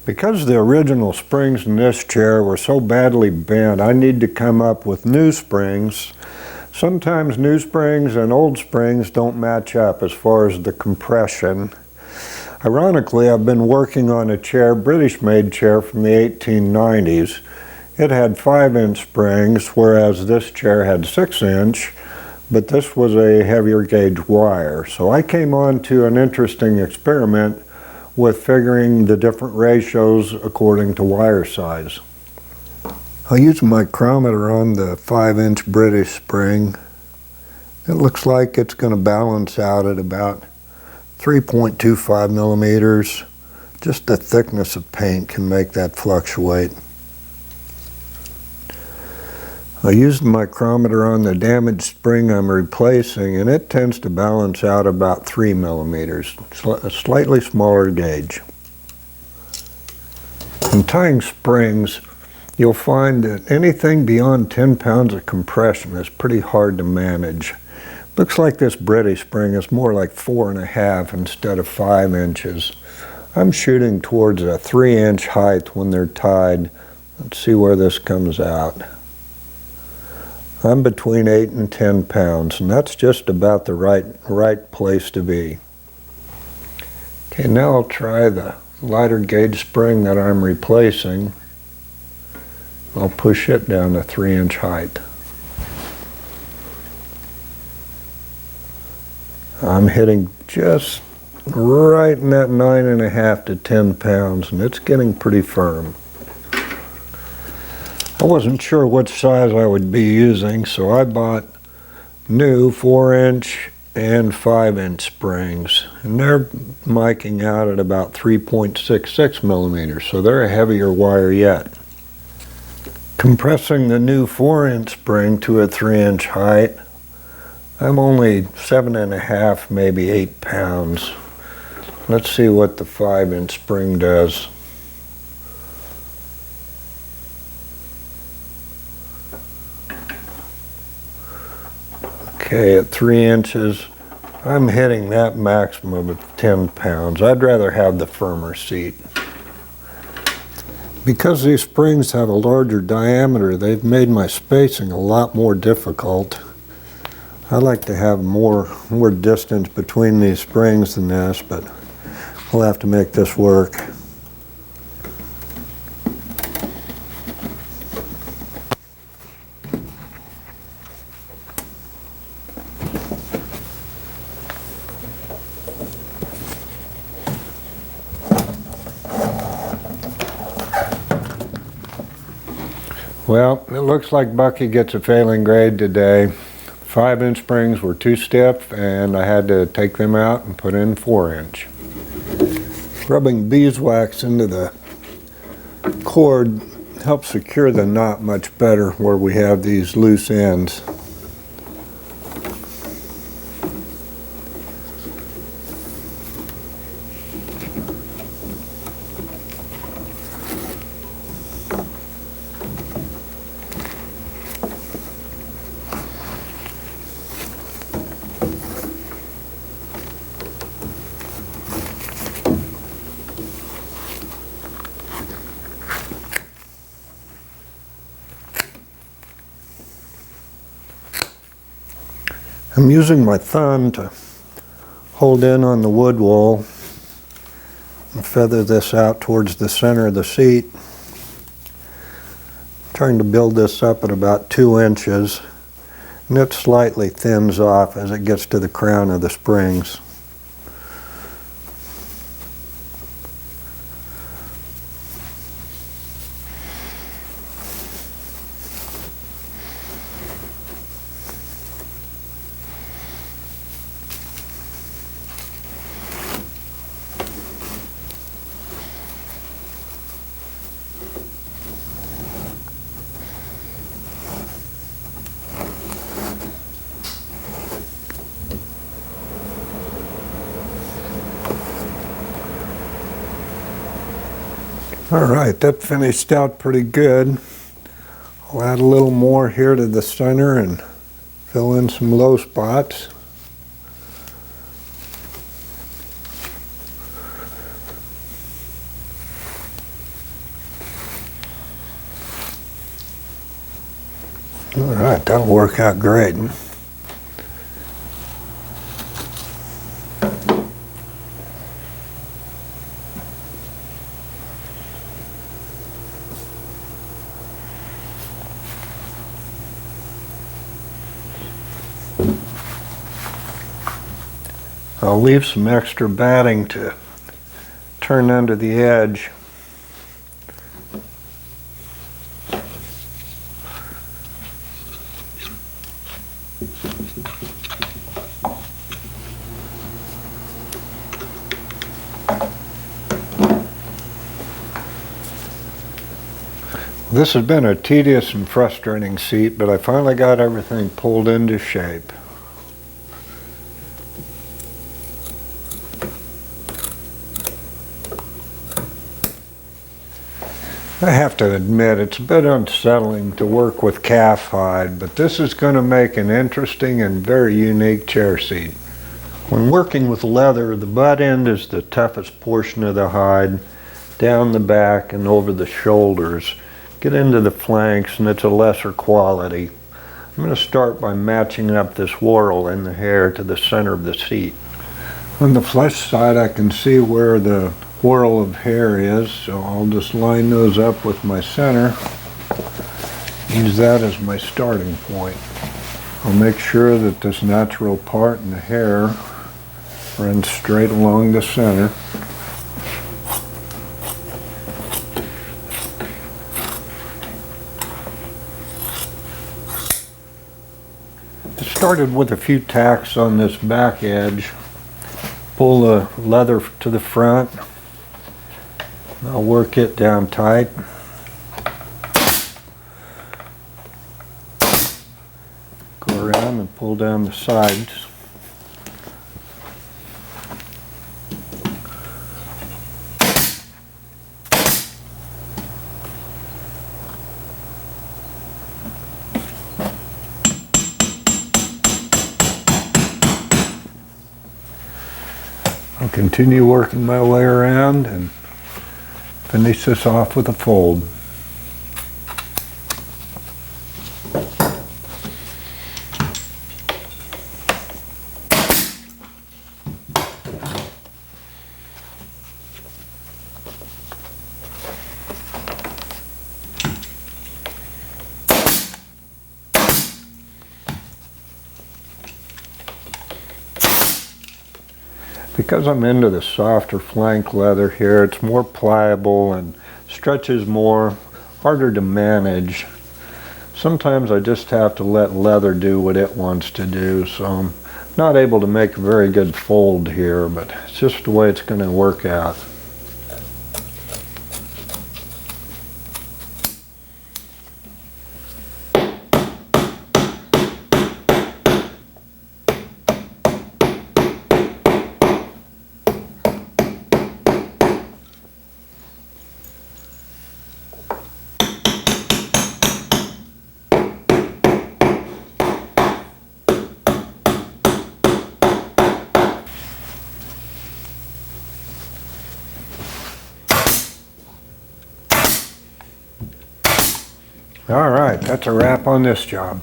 Because the original springs in this chair were so badly bent, I need to come up with new springs. Sometimes new springs and old springs don't match up as far as the compression. Ironically, I've been working on a chair, British-made chair from the 1890s. It had 5-inch springs, whereas this chair had 6-inch, but this was a heavier gauge wire. So I came on to an interesting experiment with figuring the different ratios according to wire size. I'll use a micrometer on the 5-inch British spring. It looks like it's going to balance out at about 3.25 millimeters. Just the thickness of paint can make that fluctuate. I used the micrometer on the damaged spring I'm replacing, and it tends to balance out about 3 millimeters, a slightly smaller gauge. In tying springs, you'll find that anything beyond 10 pounds of compression is pretty hard to manage. Looks like this British spring is more like 4.5 instead of 5 inches. I'm shooting towards a 3-inch height when they're tied. Let's see where this comes out. I'm between 8 and 10 pounds, and that's just about the right place to be. Okay, now I'll try the lighter gauge spring that I'm replacing. I'll push it down to 3-inch height. I'm hitting just right in that 9.5 to 10 pounds, and it's getting pretty firm. I wasn't sure which size I would be using, so I bought new 4-inch and 5-inch springs, and they're miking out at about 3.66 millimeters, so they're a heavier wire yet. Compressing the new 4-inch spring to a 3-inch height, I'm only 7.5, maybe 8 pounds. Let's see what the 5-inch spring does. Okay, at 3 inches, I'm hitting that maximum of 10 pounds. I'd rather have the firmer seat. Because these springs have a larger diameter, they've made my spacing a lot more difficult. I like to have more distance between these springs than this, but we'll have to make this work. Well, it looks like Bucky gets a failing grade today. 5-inch springs were too stiff, and I had to take them out and put in 4-inch. Rubbing beeswax into the cord helps secure the knot much better where we have these loose ends. I'm using my thumb to hold in on the wood wall and feather this out towards the center of the seat. Trying to build this up at about 2 inches, and it slightly thins off as it gets to the crown of the springs. All right, that finished out pretty good. I'll add a little more here to the center and fill in some low spots. All right, that'll work out great. I'll leave some extra batting to turn under the edge. This has been a tedious and frustrating seat, but I finally got everything pulled into shape. I have to admit, it's a bit unsettling to work with calf hide, but this is going to make an interesting and very unique chair seat. When working with leather, the butt end is the toughest portion of the hide, down the back and over the shoulders. Get into the flanks and it's a lesser quality. I'm going to start by matching up this whorl in the hair to the center of the seat. On the flesh side, I can see where the whorl of hair is, so I'll just line those up with my center. Use that as my starting point. I'll make sure that this natural part in the hair runs straight along the center. I started with a few tacks on this back edge. Pull the leather to the front. I'll work it down tight. Go around and pull down the sides. I'll continue working my way around and finish this off with a fold. Because I'm into the softer flank leather here, it's more pliable and stretches more, harder to manage. Sometimes I just have to let leather do what it wants to do, so I'm not able to make a very good fold here, but it's just the way it's going to work out. All right, that's a wrap on this job.